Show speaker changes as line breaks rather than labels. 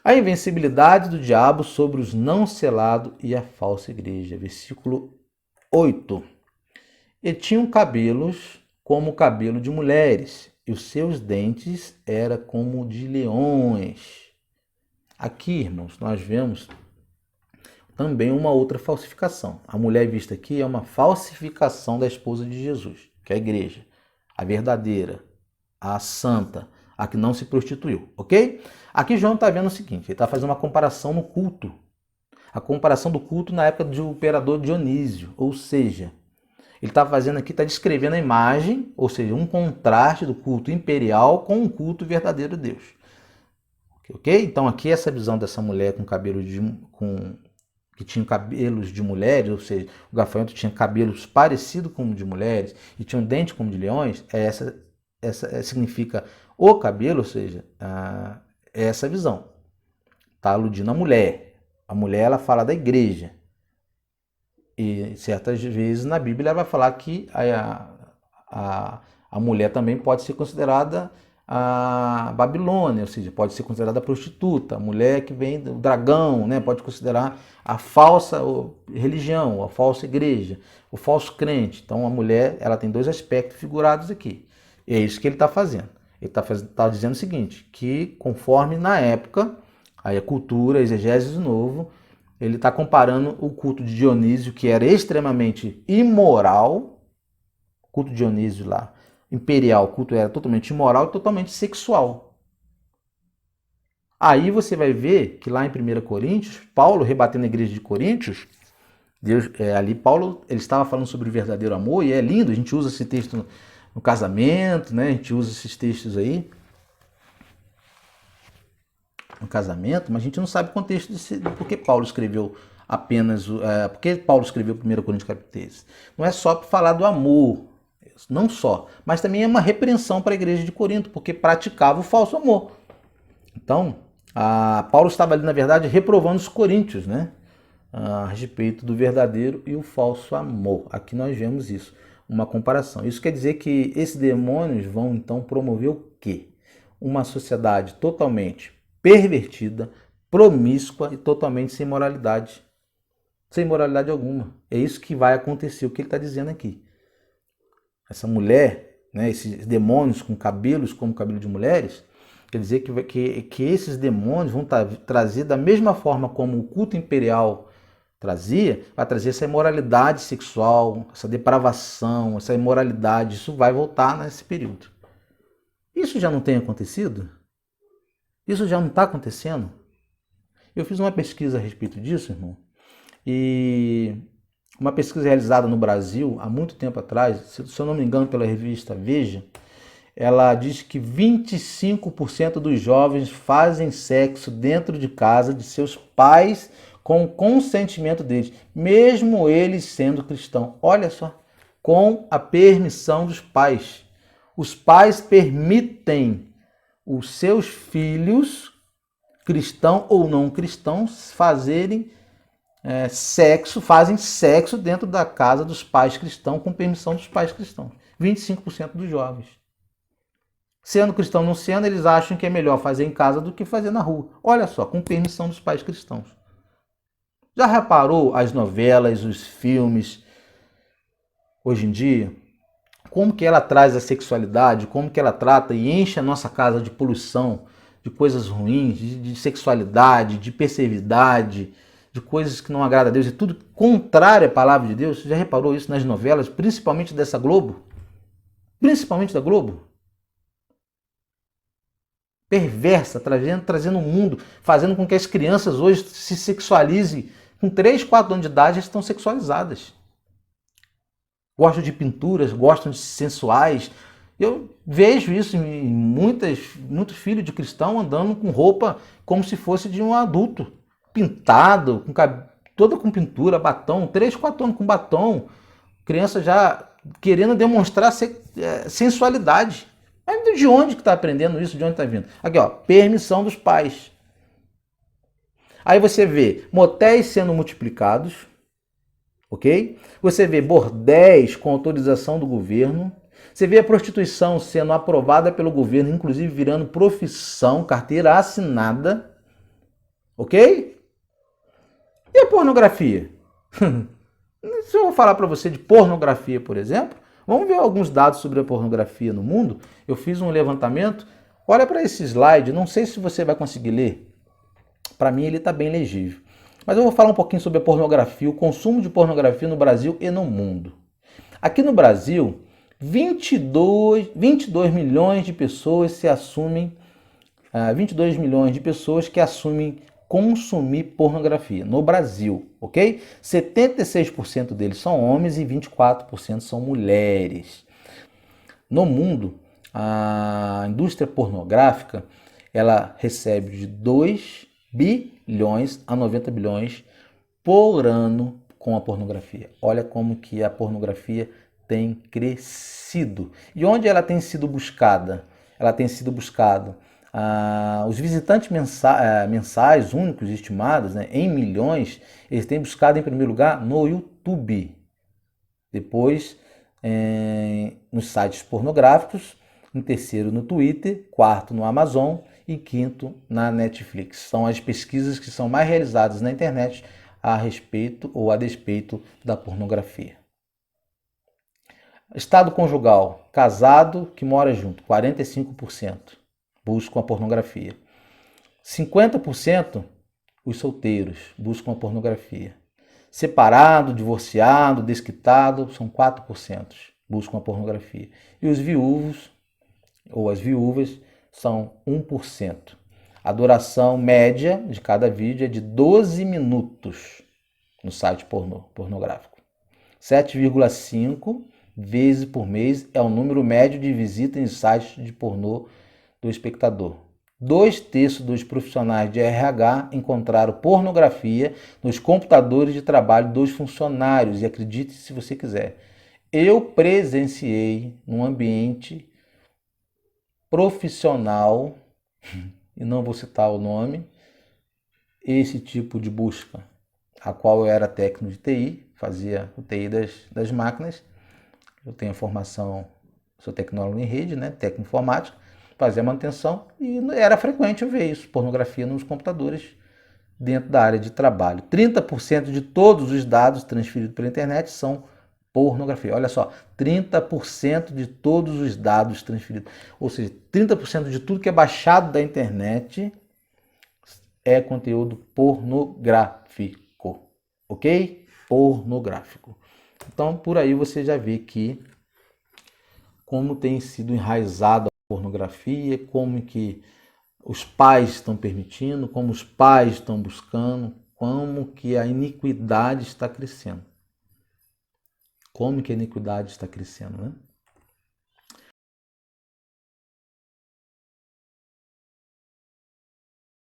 A invencibilidade do diabo sobre os não selados e a falsa igreja. Versículo 8. E tinham cabelos como o cabelo de mulheres, e os seus dentes eram como de leões. Aqui, irmãos, nós vemos também uma outra falsificação. A mulher vista aqui é uma falsificação da esposa de Jesus, que é a igreja, a verdadeira, a santa, a que não se prostituiu, ok? Aqui João está vendo o seguinte, ele está fazendo uma comparação no culto. A comparação do culto na época do imperador Dionísio, ou seja, ele está fazendo aqui, está descrevendo a imagem, ou seja, um contraste do culto imperial com o culto verdadeiro de Deus. Ok? Então aqui essa visão dessa mulher com cabelo que tinha cabelos de mulheres, ou seja, o gafanhoto tinha cabelos parecidos com o de mulheres e tinha um dente como de leões, significa o cabelo, ou seja, é essa visão. Está aludindo à mulher. A mulher ela fala da igreja. E certas vezes na Bíblia ela vai falar que a mulher também pode ser considerada a Babilônia, ou seja, pode ser considerada a prostituta, a mulher que vem do dragão, né? Pode considerar a falsa religião, a falsa igreja, o falso crente. Então a mulher ela tem dois aspectos figurados aqui. E é isso que ele está fazendo. Ele está dizendo o seguinte, que conforme na época, aí a cultura, a exegese de novo, ele está comparando o culto de Dionísio, que era extremamente imoral, o culto de Dionísio lá, imperial, o culto era totalmente imoral e totalmente sexual. Aí você vai ver que lá em 1 Coríntios, Paulo rebatendo a igreja de Coríntios, ali Paulo ele estava falando sobre o verdadeiro amor, e é lindo, a gente usa esse texto no casamento, né? A gente usa esses textos aí no casamento, mas a gente não sabe o contexto de por que Paulo escreveu apenas, por que Paulo escreveu 1 Coríntios capítulo 13. Não é só para falar do amor, não só, mas também é uma repreensão para a igreja de Corinto, porque praticava o falso amor. Então, Paulo estava ali, na verdade, reprovando os coríntios, né? A respeito do verdadeiro e o falso amor. Aqui nós vemos isso, uma comparação. Isso quer dizer que esses demônios vão, então, promover o quê? Uma sociedade totalmente pervertida, promíscua e totalmente sem moralidade. Sem moralidade alguma. É isso que vai acontecer, o que ele está dizendo aqui. Essa mulher, né, esses demônios com cabelos como cabelo de mulheres, quer dizer que esses demônios vão trazer da mesma forma como o culto imperial trazia, vai trazer essa imoralidade sexual, essa depravação, essa imoralidade, isso vai voltar nesse período. Isso já não tem acontecido? Isso já não está acontecendo? Eu fiz uma pesquisa a respeito disso, irmão, e uma pesquisa realizada no Brasil há muito tempo atrás, se eu não me engano pela revista Veja, ela diz que 25% dos jovens fazem sexo dentro de casa de seus pais com o consentimento deles, mesmo eles sendo cristãos. Olha só, com a permissão dos pais. Os pais permitem os seus filhos, cristão ou não cristãos, fazem sexo dentro da casa dos pais cristãos, com permissão dos pais cristãos. 25% dos jovens. Sendo cristão ou não sendo, eles acham que é melhor fazer em casa do que fazer na rua. Olha só, com permissão dos pais cristãos. Já reparou as novelas, os filmes, hoje em dia? Como que ela traz a sexualidade, como que ela trata e enche a nossa casa de poluição, de coisas ruins, de sexualidade, de perversidade, de coisas que não agradam a Deus, e tudo contrário à palavra de Deus. Você já reparou isso nas novelas, principalmente dessa Globo? Principalmente da Globo? Perversa, trazendo um mundo, fazendo com que as crianças hoje se sexualizem. Com 3, 4 anos de idade, já estão sexualizadas. Gostam de pinturas, gostam de sensuais. Eu vejo isso em muitos filhos de cristão andando com roupa como se fosse de um adulto. Pintado, toda com pintura, batom, 3, 4 anos com batom. Criança já querendo demonstrar sensualidade. Mas de onde que está aprendendo isso? De onde está vindo? Aqui, ó, permissão dos pais. Aí você vê motéis sendo multiplicados, ok? Você vê bordéis com autorização do governo. Você vê a prostituição sendo aprovada pelo governo, inclusive virando profissão, carteira assinada. Ok? E a pornografia? Se eu vou falar para você de pornografia, por exemplo, vamos ver alguns dados sobre a pornografia no mundo. Eu fiz um levantamento. Olha para esse slide, não sei se você vai conseguir ler. Para mim ele está bem legível. Mas eu vou falar um pouquinho sobre a pornografia, o consumo de pornografia no Brasil e no mundo. Aqui no Brasil, 22 milhões de pessoas se assumem, 22 milhões de pessoas que assumem consumir pornografia no Brasil, ok? 76% deles são homens e 24% são mulheres. No mundo, a indústria pornográfica, ela recebe de 2 bilhões a 90 bilhões por ano com a pornografia. Olha como que a pornografia tem crescido. E onde ela tem sido buscada? Ela tem sido buscada. Os visitantes mensais únicos estimados, né, em milhões, eles têm buscado em primeiro lugar no YouTube. Depois, nos sites pornográficos, em terceiro no Twitter, quarto no Amazon e quinto na Netflix. São as pesquisas que são mais realizadas na internet a respeito ou a despeito da pornografia. Estado conjugal, casado que mora junto, 45% buscam a pornografia. 50% os solteiros buscam a pornografia. Separado, divorciado, desquitado, são 4% buscam a pornografia. E os viúvos ou as viúvas são 1%. A duração média de cada vídeo é de 12 minutos no site pornográfico. 7,5 vezes por mês é o número médio de visitas em sites de pornô do espectador. 2/3 dos profissionais de RH encontraram pornografia nos computadores de trabalho dos funcionários. E acredite se você quiser, eu presenciei num ambiente profissional, e não vou citar o nome, esse tipo de busca, a qual eu era técnico de TI, fazia o TI das máquinas. Eu tenho formação, sou tecnólogo em rede, né, técnico informático, fazia manutenção e era frequente eu ver isso, pornografia nos computadores dentro da área de trabalho. 30% de todos os dados transferidos pela internet são pornografia. Olha só, 30% de todos os dados transferidos, ou seja, 30% de tudo que é baixado da internet é conteúdo pornográfico, ok? Pornográfico. Então, por aí você já vê que como tem sido enraizada a pornografia, como que os pais estão permitindo, como os pais estão buscando, como que a iniquidade está crescendo. Como que a iniquidade está crescendo, né?